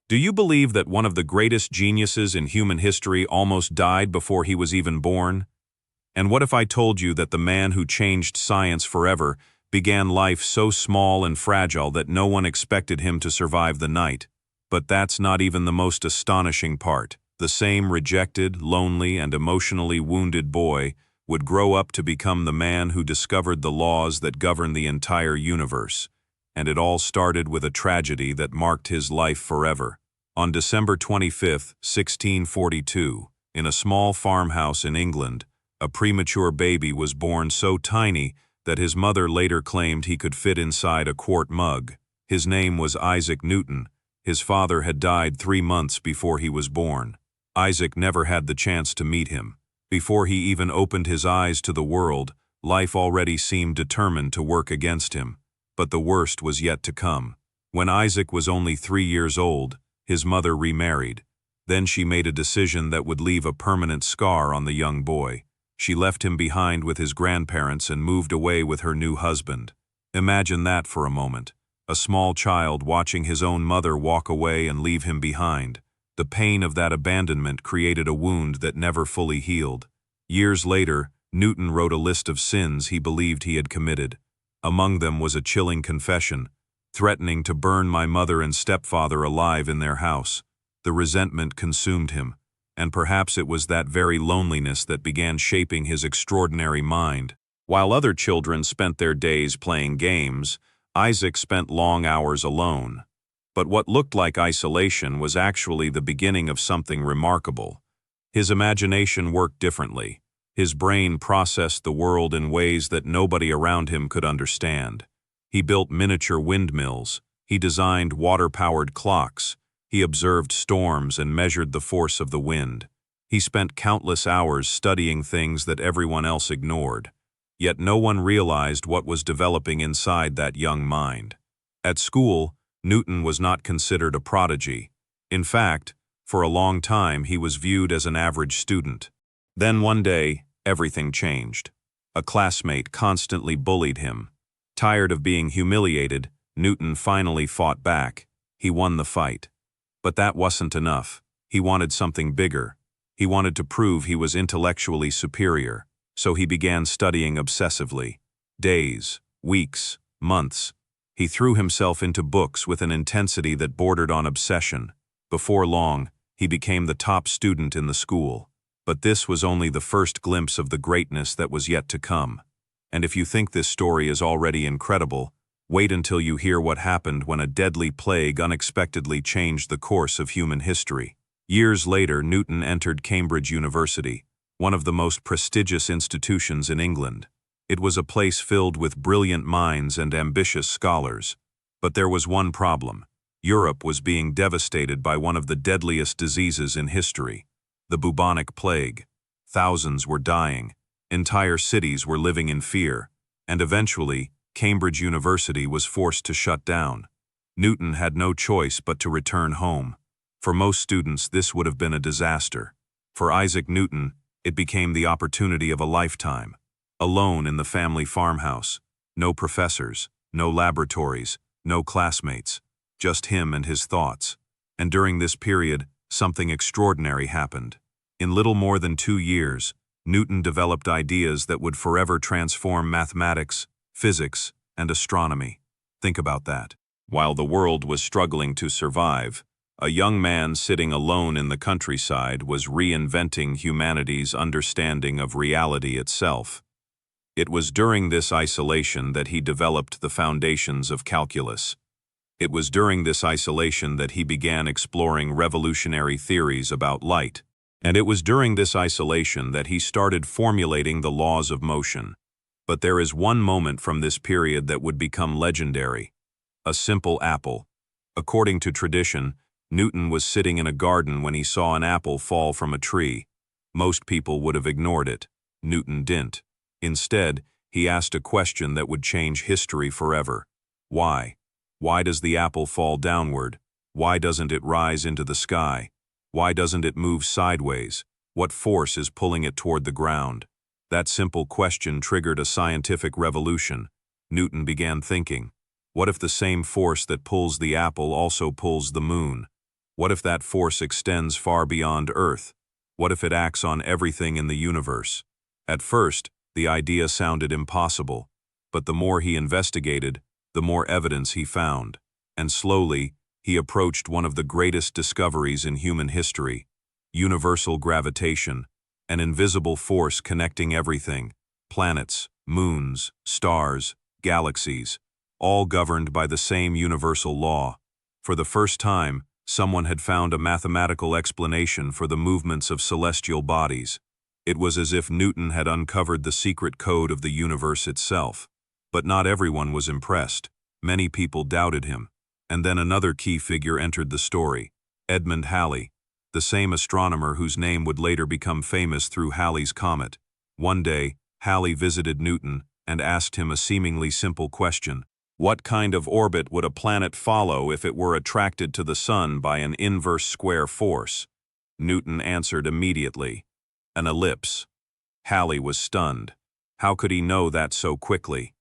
Do you believe that one of the greatest geniuses in human history almost died before he was even born? And what if I told you that the man who changed science forever began life so small and fragile that no one expected him to survive the night? But that's not even the most astonishing part. The same rejected, lonely, and emotionally wounded boy would grow up to become the man who discovered the laws that govern the entire universe. And it all started with a tragedy that marked his life forever. On December 25, 1642, in a small farmhouse in England, a premature baby was born so tiny that his mother later claimed he could fit inside a quart mug. His name was Isaac Newton. His father had died 3 months before he was born. Isaac never had the chance to meet him. Before he even opened his eyes to the world, life already seemed determined to work against him. But the worst was yet to come. When Isaac was only 3 years old, his mother remarried. Then she made a decision that would leave a permanent scar on the young boy. She left him behind with his grandparents and moved away with her new husband. Imagine that for a moment. A small child watching his own mother walk away and leave him behind. The pain of that abandonment created a wound that never fully healed. Years later, Newton wrote a list of sins he believed he had committed. Among them was a chilling confession, threatening to burn my mother and stepfather alive in their house. The resentment consumed him, and perhaps it was that very loneliness that began shaping his extraordinary mind. While other children spent their days playing games, Isaac spent long hours alone. But what looked like isolation was actually the beginning of something remarkable. His imagination worked differently. His brain processed the world in ways that nobody around him could understand. He built miniature windmills. He designed water-powered clocks. He observed storms and measured the force of the wind. He spent countless hours studying things that everyone else ignored. Yet no one realized what was developing inside that young mind. At school, Newton was not considered a prodigy. In fact, for a long time he was viewed as an average student. Then one day, everything changed. A classmate constantly bullied him. Tired of being humiliated, Newton finally fought back. He won the fight. But that wasn't enough. He wanted something bigger. He wanted to prove he was intellectually superior. So he began studying obsessively. Days, weeks, months. He threw himself into books with an intensity that bordered on obsession. Before long, he became the top student in the school. But this was only the first glimpse of the greatness that was yet to come. And if you think this story is already incredible, wait until you hear what happened when a deadly plague unexpectedly changed the course of human history. Years later, Newton entered Cambridge University, one of the most prestigious institutions in England. It was a place filled with brilliant minds and ambitious scholars. But there was one problem. Europe was being devastated by one of the deadliest diseases in history, the bubonic plague. Thousands were dying. Entire cities were living in fear. And eventually, Cambridge University was forced to shut down. Newton had no choice but to return home. For most students, this would have been a disaster. For Isaac Newton, it became the opportunity of a lifetime. Alone in the family farmhouse. No professors, no laboratories, no classmates. Just him and his thoughts. And during this period, something extraordinary happened. In little more than 2 years, Newton developed ideas that would forever transform mathematics, physics, and astronomy. Think about that. While the world was struggling to survive, a young man sitting alone in the countryside was reinventing humanity's understanding of reality itself. It was during this isolation that he developed the foundations of calculus. It was during this isolation that he began exploring revolutionary theories about light. And it was during this isolation that he started formulating the laws of motion. But there is one moment from this period that would become legendary. A simple apple. According to tradition, Newton was sitting in a garden when he saw an apple fall from a tree. Most people would have ignored it. Newton didn't. Instead, he asked a question that would change history forever. Why? Why does the apple fall downward? Why doesn't it rise into the sky? Why doesn't it move sideways? What force is pulling it toward the ground? That simple question triggered a scientific revolution. Newton began thinking, what if the same force that pulls the apple also pulls the moon? What if that force extends far beyond Earth? What if it acts on everything in the universe? At first, the idea sounded impossible, but the more he investigated, the more evidence he found. And slowly, he approached one of the greatest discoveries in human history: universal gravitation, an invisible force connecting everything: planets, moons, stars, galaxies, all governed by the same universal law. For the first time, someone had found a mathematical explanation for the movements of celestial bodies. It was as if Newton had uncovered the secret code of the universe itself. But not everyone was impressed. Many people doubted him. And then another key figure entered the story: Edmund Halley, the same astronomer whose name would later become famous through Halley's Comet. One day, Halley visited Newton and asked him a seemingly simple question: what kind of orbit would a planet follow if it were attracted to the sun by an inverse square force? Newton answered immediately: an ellipse. Halley was stunned. How could he know that so quickly?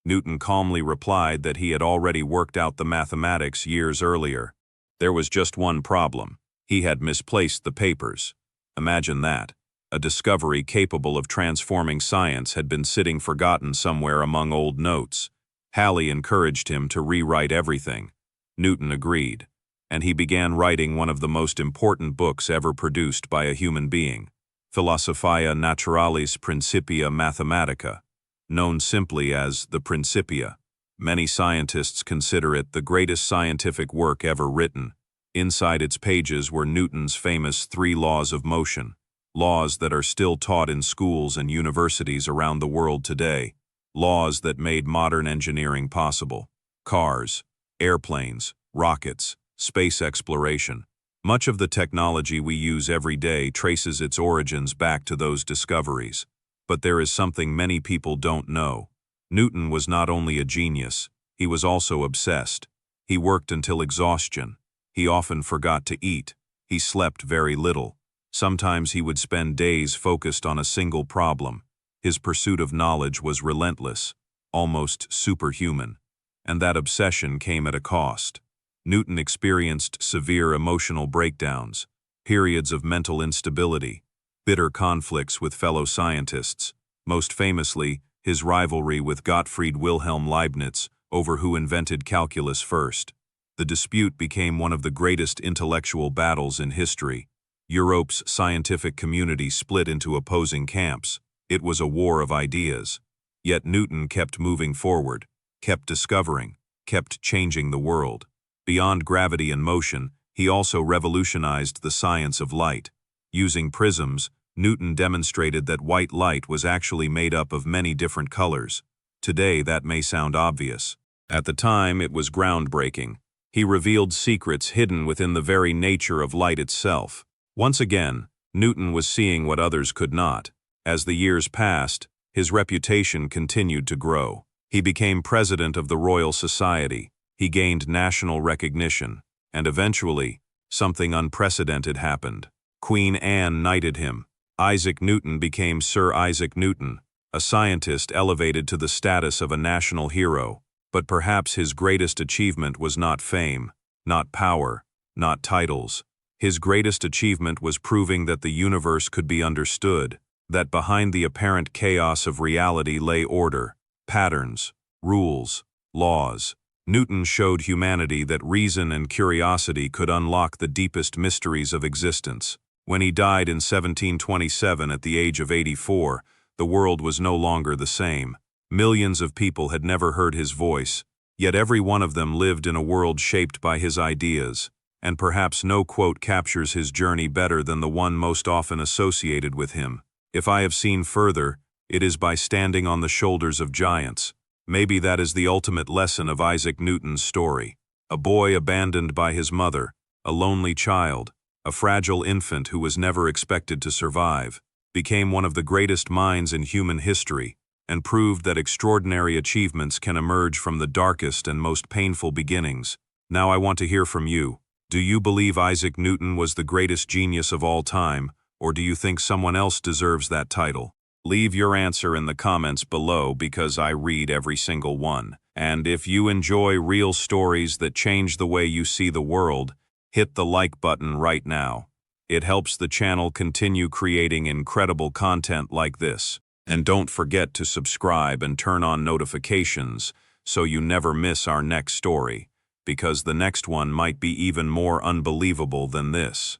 Newton calmly replied that he had already worked out the mathematics years earlier. There was just one problem: he had misplaced the papers. Imagine that. A discovery capable of transforming science had been sitting forgotten somewhere among old notes. Halley encouraged him to rewrite everything. Newton agreed, and he began writing one of the most important books ever produced by a human being: Philosophiae Naturalis Principia Mathematica, known simply as the Principia. Many scientists consider it the greatest scientific work ever written. Inside its pages were Newton's famous 3 laws of motion, laws that are still taught in schools and universities around the world today, laws that made modern engineering possible: cars, airplanes, rockets, space exploration. Much of the technology we use every day traces its origins back to those discoveries. But there is something many people don't know. Newton was not only a genius, he was also obsessed. He worked until exhaustion. He often forgot to eat. He slept very little. Sometimes he would spend days focused on a single problem. His pursuit of knowledge was relentless, almost superhuman. And that obsession came at a cost. Newton experienced severe emotional breakdowns, periods of mental instability, bitter conflicts with fellow scientists, most famously, his rivalry with Gottfried Wilhelm Leibniz over who invented calculus first. The dispute became one of the greatest intellectual battles in history. Europe's scientific community split into opposing camps. It was a war of ideas. Yet Newton kept moving forward, kept discovering, kept changing the world. Beyond gravity and motion, he also revolutionized the science of light. Using prisms, Newton demonstrated that white light was actually made up of many different colors. Today, that may sound obvious. At the time, it was groundbreaking. He revealed secrets hidden within the very nature of light itself. Once again, Newton was seeing what others could not. As the years passed, his reputation continued to grow. He became president of the Royal Society. He gained national recognition. And eventually, something unprecedented happened. Queen Anne knighted him. Isaac Newton became Sir Isaac Newton, a scientist elevated to the status of a national hero. But perhaps his greatest achievement was not fame, not power, not titles. His greatest achievement was proving that the universe could be understood, that behind the apparent chaos of reality lay order, patterns, rules, laws. Newton showed humanity that reason and curiosity could unlock the deepest mysteries of existence. When he died in 1727 at the age of 84, the world was no longer the same. Millions of people had never heard his voice, yet every one of them lived in a world shaped by his ideas. And perhaps no quote captures his journey better than the one most often associated with him: "If I have seen further, it is by standing on the shoulders of giants." Maybe that is the ultimate lesson of Isaac Newton's story. A boy abandoned by his mother, a lonely child, a fragile infant who was never expected to survive, became one of the greatest minds in human history, and proved that extraordinary achievements can emerge from the darkest and most painful beginnings. Now I want to hear from you. Do you believe Isaac Newton was the greatest genius of all time, or do you think someone else deserves that title? Leave your answer in the comments below because I read every single one. And if you enjoy real stories that change the way you see the world, hit the like button right now. It helps the channel continue creating incredible content like this. And don't forget to subscribe and turn on notifications so you never miss our next story, because the next one might be even more unbelievable than this.